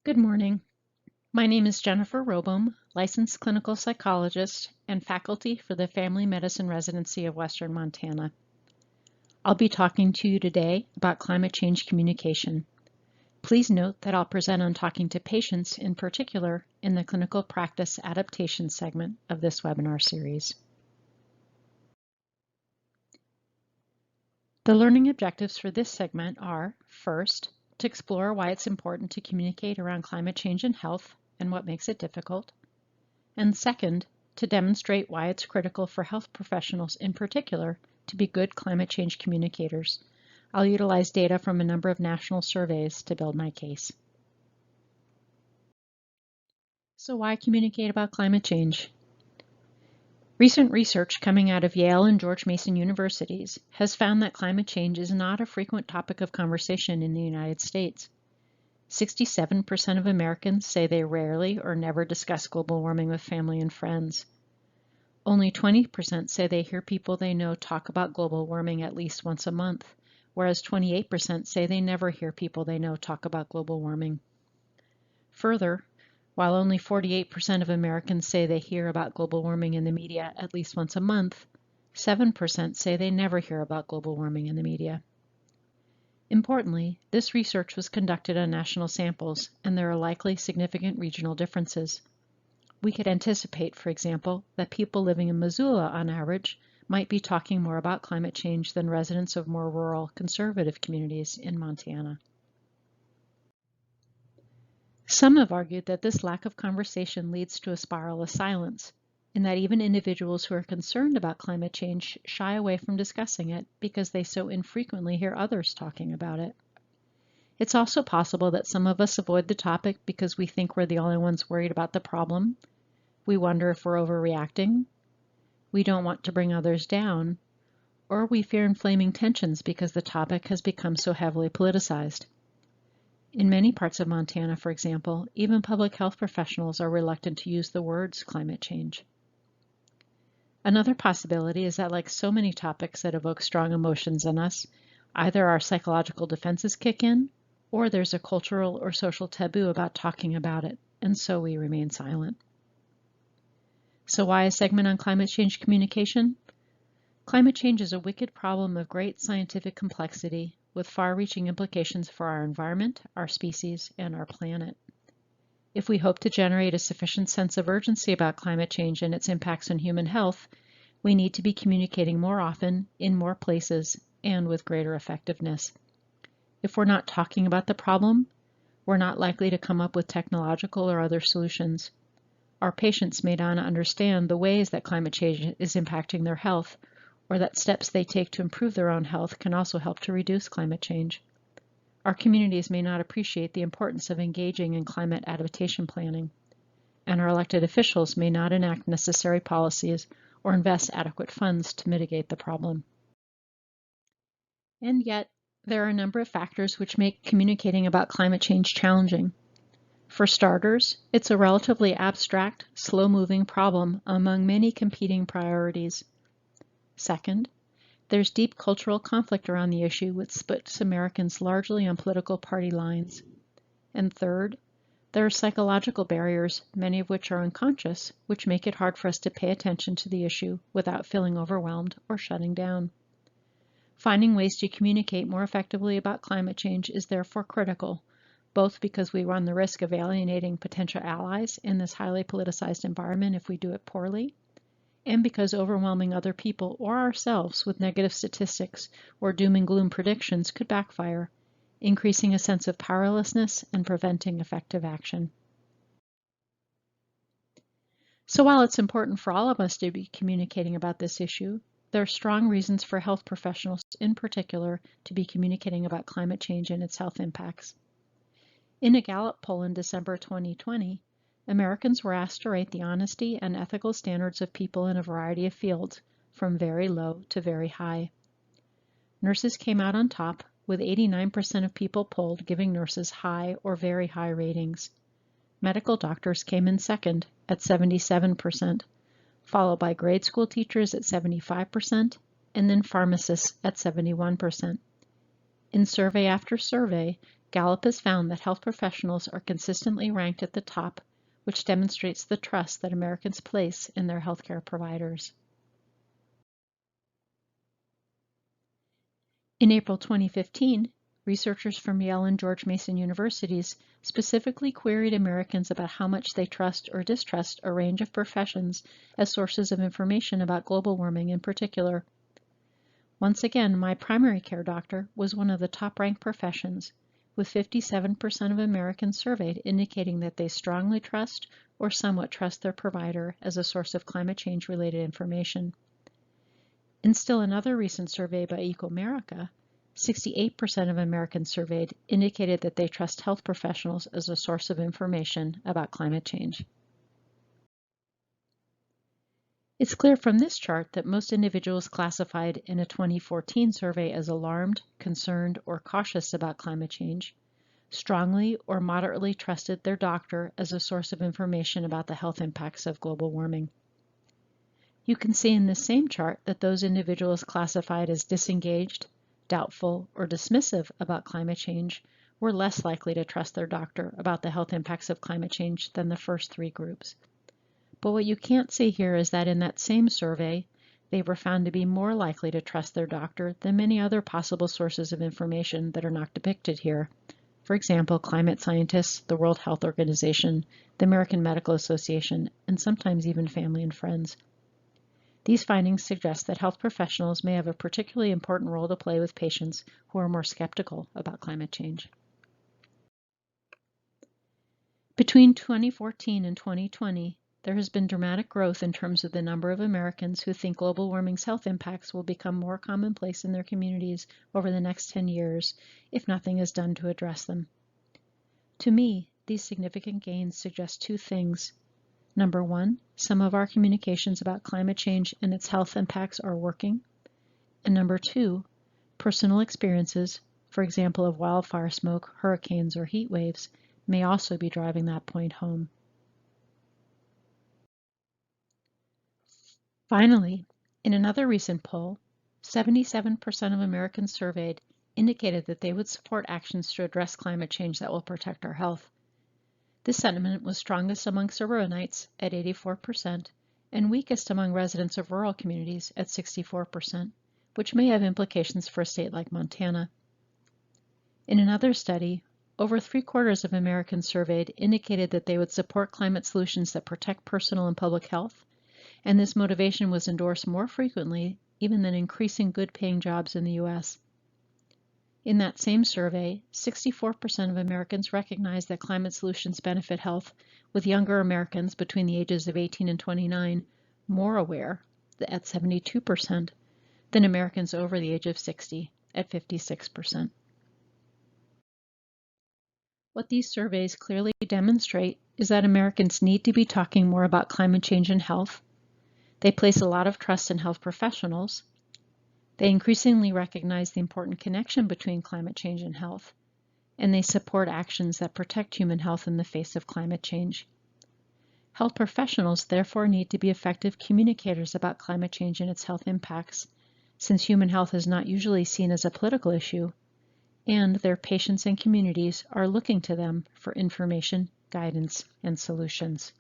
Good morning. My name is Jennifer Robom, licensed clinical psychologist and faculty for the Family Medicine Residency of Western Montana. I'll be talking to you today about climate change communication. Please note that I'll present on talking to patients in particular in the clinical practice adaptation segment of this webinar series. The learning objectives for this segment are, first, to explore why it's important to communicate around climate change and health and what makes it difficult. And second, to demonstrate why it's critical for health professionals in particular to be good climate change communicators. I'll utilize data from a number of national surveys to build my case. So why communicate about climate change? Recent research coming out of Yale and George Mason universities has found that climate change is not a frequent topic of conversation in the United States. 67% of Americans say they rarely or never discuss global warming with family and friends. Only 20% say they hear people they know talk about global warming at least once a month, whereas 28% say they never hear people they know talk about global warming. Further, while only 48% of Americans say they hear about global warming in the media at least once a month, 7% say they never hear about global warming in the media. Importantly, this research was conducted on national samples, and there are likely significant regional differences. We could anticipate, for example, that people living in Missoula on average might be talking more about climate change than residents of more rural, conservative communities in Montana. Some have argued that this lack of conversation leads to a spiral of silence, and that even individuals who are concerned about climate change shy away from discussing it because they so infrequently hear others talking about it. It's also possible that some of us avoid the topic because we think we're the only ones worried about the problem. We wonder if we're overreacting. We don't want to bring others down, or we fear inflaming tensions because the topic has become so heavily politicized. In many parts of Montana, for example, even public health professionals are reluctant to use the words climate change. Another possibility is that, like so many topics that evoke strong emotions in us, either our psychological defenses kick in, or there's a cultural or social taboo about talking about it, and so we remain silent. So why a segment on climate change communication? Climate change is a wicked problem of great scientific complexity with far-reaching implications for our environment, our species, and our planet. If we hope to generate a sufficient sense of urgency about climate change and its impacts on human health, we need to be communicating more often, in more places, and with greater effectiveness. If we're not talking about the problem, we're not likely to come up with technological or other solutions. Our patients may not understand the ways that climate change is impacting their health, or that steps they take to improve their own health can also help to reduce climate change. Our communities may not appreciate the importance of engaging in climate adaptation planning, and our elected officials may not enact necessary policies or invest adequate funds to mitigate the problem. And yet, there are a number of factors which make communicating about climate change challenging. For starters, it's a relatively abstract, slow-moving problem among many competing priorities. Second, there's deep cultural conflict around the issue, which splits Americans largely on political party lines. And third, there are psychological barriers, many of which are unconscious, which make it hard for us to pay attention to the issue without feeling overwhelmed or shutting down. Finding ways to communicate more effectively about climate change is therefore critical, both because we run the risk of alienating potential allies in this highly politicized environment if we do it poorly, and because overwhelming other people or ourselves with negative statistics or doom and gloom predictions could backfire, increasing a sense of powerlessness and preventing effective action. So while it's important for all of us to be communicating about this issue, there are strong reasons for health professionals in particular to be communicating about climate change and its health impacts. In a Gallup poll in December 2020, Americans were asked to rate the honesty and ethical standards of people in a variety of fields, from very low to very high. Nurses came out on top, with 89% of people polled giving nurses high or very high ratings. Medical doctors came in second at 77%, followed by grade school teachers at 75%, and then pharmacists at 71%. In survey after survey, Gallup has found that health professionals are consistently ranked at the top, which demonstrates the trust that Americans place in their healthcare providers. In April 2015, researchers from Yale and George Mason universities specifically queried Americans about how much they trust or distrust a range of professions as sources of information about global warming in particular. Once again, my primary care doctor was one of the top-ranked professions, with 57% of Americans surveyed indicating that they strongly trust or somewhat trust their provider as a source of climate change-related information. In still another recent survey by Ecomerica, 68% of Americans surveyed indicated that they trust health professionals as a source of information about climate change. It's clear from this chart that most individuals classified in a 2014 survey as alarmed, concerned, or cautious about climate change strongly or moderately trusted their doctor as a source of information about the health impacts of global warming. You can see in this same chart that those individuals classified as disengaged, doubtful, or dismissive about climate change were less likely to trust their doctor about the health impacts of climate change than the first three groups. But what you can't see here is that in that same survey, they were found to be more likely to trust their doctor than many other possible sources of information that are not depicted here. For example, climate scientists, the World Health Organization, the American Medical Association, and sometimes even family and friends. These findings suggest that health professionals may have a particularly important role to play with patients who are more skeptical about climate change. Between 2014 and 2020, there has been dramatic growth in terms of the number of Americans who think global warming's health impacts will become more commonplace in their communities over the next 10 years if nothing is done to address them. To me, these significant gains suggest two things. Number one, some of our communications about climate change and its health impacts are working. And number two, personal experiences, for example of wildfire smoke, hurricanes, or heat waves, may also be driving that point home. Finally, in another recent poll, 77% of Americans surveyed indicated that they would support actions to address climate change that will protect our health. This sentiment was strongest among suburbanites at 84% and weakest among residents of rural communities at 64%, which may have implications for a state like Montana. In another study, over 3/4 of Americans surveyed indicated that they would support climate solutions that protect personal and public health, and this motivation was endorsed more frequently even than increasing good-paying jobs in the U.S. In that same survey, 64% of Americans recognized that climate solutions benefit health, with younger Americans between the ages of 18 and 29 more aware, at 72%, than Americans over the age of 60, at 56%. What these surveys clearly demonstrate is that Americans need to be talking more about climate change and health. They place a lot of trust in health professionals. They increasingly recognize the important connection between climate change and health, and they support actions that protect human health in the face of climate change. Health professionals therefore need to be effective communicators about climate change and its health impacts, since human health is not usually seen as a political issue, and their patients and communities are looking to them for information, guidance, and solutions.